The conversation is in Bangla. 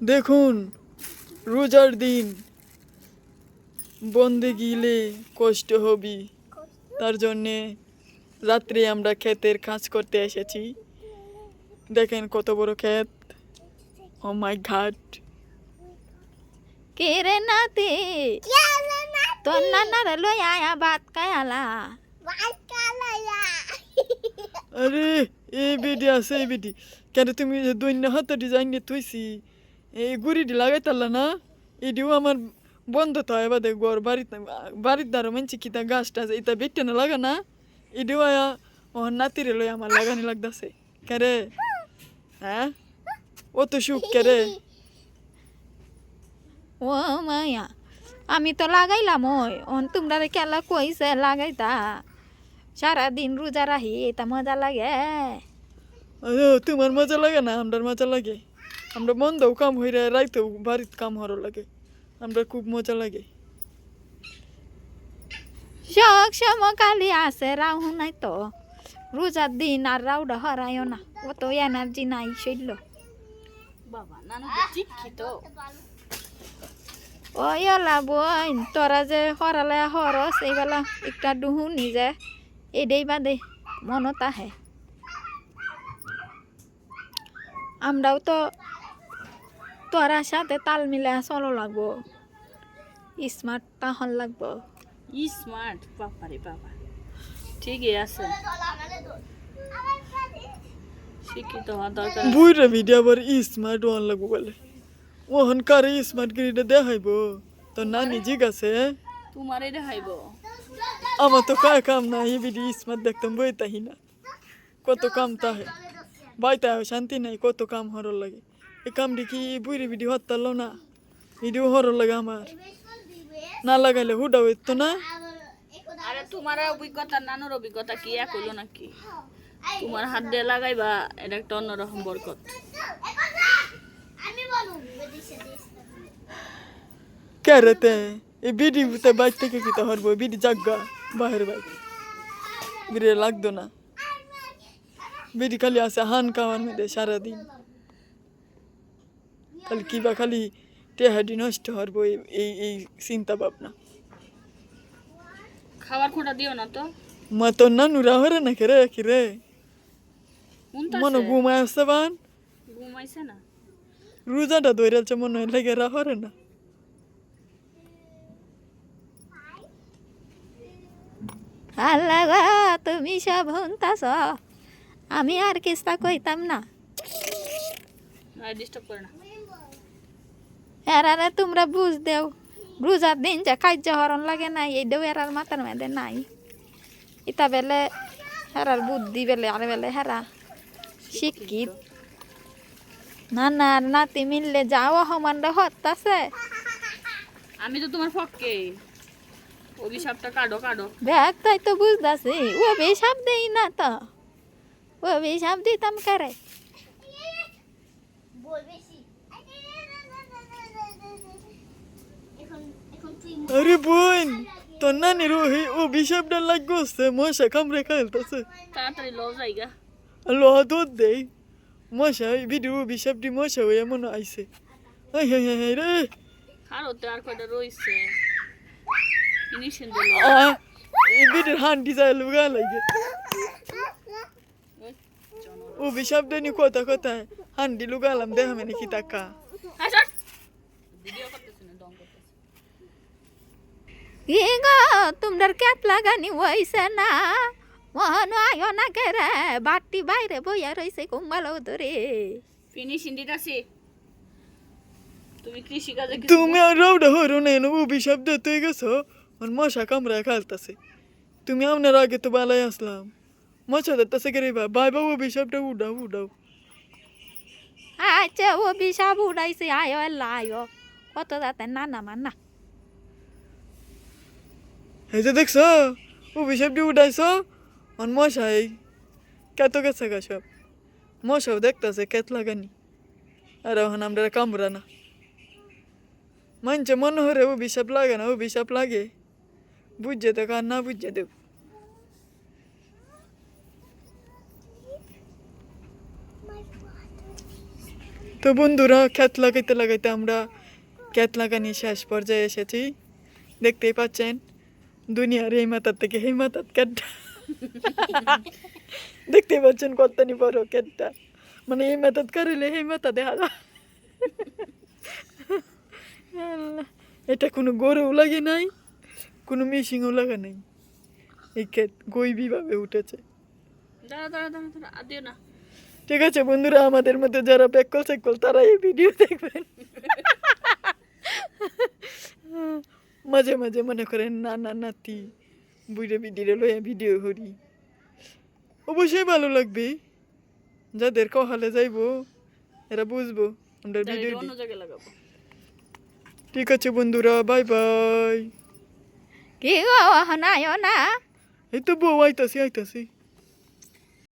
দেখুন রোজার দিন বন্দে গিলে কষ্ট হবি, তার জন্যে রাত্রে আমরা ক্ষেতের কাজ করতে এসেছি। দেখেন কত বড় ক্ষেত, ও মাই ঘাট। কে রে নাতি তোর নানারে লই আয়া ভাত খায়ালা আরে এই বেডি আছে, এই বেডি কেন তুমি যে দৈন্য হাতে ডিজাইন নিয়ে তুইছি এই গুড়িটি লাগাইতারলা না, এটিও আমার বন্ধ তো এবার দেখ গর বাড়ির দ্বারা মানছি কি তা গাছ টাছ এটা বেটে না লাগা না, এটিও আয়া ও নাতিরে লই আমার লাগানি লাগতাছে কেরে। হ্যাঁ অত সুখ কেরে? ও মায়া আমি তো লাগাইলাম ওই তোমরা কেলা কইছে লাগাইতা সারাদিন রোজা রাহি এটা মজা লাগে। তোমার মজা লাগে না, আমরার মজা লাগে। আমরা বন্ধও কাম হইরা রাইতেও বাড়িতে কাম হরো লাগে, আমরা খুব মজা লাগে। শখ সমকালি আছে রাহু নাই তো রোজার দিন আর রাউডা হরাইও না, অত এনার্জি নাই শৈল বাবা নানা শিক্ষিত। ওই ওলা বোন তোরা যে হরালে হরস এইবেলা একটা ডুহু নিজে এডেই বাদে মনত আহে। আমরাও তো তোরার সাথে তাল মিলে চলো লাগবো, স্মার্ট তাহন লাগবো। স্মার্ট বাবারে বাবা, ঠিকই আছে, শিক্ষিত হওয়া দরকার। বুইরা ভিডিও আবার স্মার্ট ওয়ান লাগবো বলে, ওহন কারে স্মার্ট গিরিটা দেখাইব? তোর নানি জিগ আছে তোমার এটা হাইব। আমার তো কায় কাম না, এই ভিডিও স্মার্ট দেখতাম বই তাহি না, কত কাম তাহে বাইতে শান্তি নাই, কত কাম হরর লাগে। এই কামটি কি বুইরে ভিডিও হত্তাল না, ভিডিও হরর লাগে আমার, না লাগাইলে হুডা হইত না। আরে তোমার অভিজ্ঞতা নানুর অভিজ্ঞতা কি এক হইলো নাকি? তোমার হাত দিয়ে লাগাইবা, এটা একটা অন্যরকম বরকত। কেরেতে এই ভিডিওতে বাইর থেকে কিতা হরবো, ভিডি জাগা বাহির বাইক বিরে লাগতো না, ভিডি খালি আছে হান খাওয়ার মধ্যে সারাদিন, খালি কিবা খালি টেহাডি নষ্ট হরবো এই এই চিন্তা ভাবনা। খাবার খোঁটা দিও না তো। মা তোর নানুরা হরে না খেরে খিরে মনে ঘুমায় আসতে বান, ঘুমাইছে না? রোজাটা ধরেছে মনে হয় লেগে হরে না। আল্লাহ গো, তুমি সব শুনতাছ, আমি আর কিস্তা কইতাম না। ডিস্টার্ব করে না। এরারে তোমরা বুঝ দেও, রোজার দিন যে কার্য হরণ লাগে নাই এইটাও এরার মাথার মধ্যে নাই। ইতা বেলে হেরার বুদ্ধি বেলে আর বেলে হেরা শিক্ষিত। না না নাতি মিললে যাও সমানটা হতাছে। আমি তো তোমার পক্ষে, অভিশাপটা কাটো কাটো। ব্যাগ তাই তো বুঝতেছি, ও বেশাব দেই না তো, ও বেশাব দিতাম কারে। আরে বোন তোর নানির অভিশাপটা লাগছে, মশা কামড়ে খাইলতেছে, তাড়াতাড়ি লও জায়গা। লোহ দুধ দেই মশা, এই ভিডিও অভিশাপটি মশা হয়ে মনে আইছে। হাই হাই হাই হাই রে, খারোতে আর কয়টা রইছে, ইনিশন দিল। এই ভিডিওর হান্ডি যায় লুগা লাগে, অভিশাপ দেনি কথা কথা হান্ডি লুগালাম দেখা মানে কি টাকা। ভিডিও করতেছ না, দম করতেছ। কি গো তোমরা ক্যাত লাগানি হইছে না? মন আয় না কেরে বাটি বাইরে বইয়া রইছে কুম্বালো ধরে। ফিনিশিং দিতাছি। তুমি কৃষি কাজে তুমি আর রৌডা হরো না, এনে অভিশাপ দিতে গেছো আর মশা কামড়ায় খাইলতেছে। তুমি আপনার আগে তো বালাই আসলাম, মশা দিতেছে কে রে বাই বাবু অভিশাপটা উঠাও উঠাও। আচ্ছা ও বিষাব উড়াইছে আয় আয় কত যাতে না না মান না। এই যে দেখছো অভিশাপটি উঠাইছো, আর মশাই কেত গেছে গা সব, মশাও দেখতেছে কেত লাগানি, আর এখন আমরা কামড়া না। মানছে মনে হরে অভিশাপ লাগে না, অভিশাপ লাগে, বুঝছে দেখ আর না বুঝছে দেব। তো বন্ধুরা ক্ষেত লাগাইতে লাগাইতে আমরা ক্ষেত লাগানি শেষ পর্যায়ে এসেছি। দেখতেই পাচ্ছেন দুনিয়ার এই মাথার থেকে এই মাথার ক্ষেতটা দেখতেই পাচ্ছেন কতনি বড় ক্ষেতটা, মানে এই মাথাত কারিলে এই মাথা দেখা যায়। আল্লাহ, এটা কোনো গরুও লাগে নাই, কোনো মেশিনও লাগা নাই, এই ক্ষেত গৈবিভাবে উঠেছে। দাঁড়া দাঁড়া দাঁড়া দাঁড়া আর দিও না। ঠিক আছে বন্ধুরা, আমাদের মধ্যে যারা প্যাকল স্যাকল তারা এই ভিডিও দেখবেন। মাঝে মাঝে মনে করেন নানা নাতি বুড়ে বিডিরে লইয়া ভিডিও করি, অবশ্যই ভালো লাগবে। যাদের কহালে যাইবো এরা বুঝবো আমরা তাহলে ভিডিও এটা অন্য জায়গায় লাগাবো। ঠিক আছে বন্ধুরা, বাই বাই। কি গো নাই না এই তো বউ আইতাছি আইতাছি।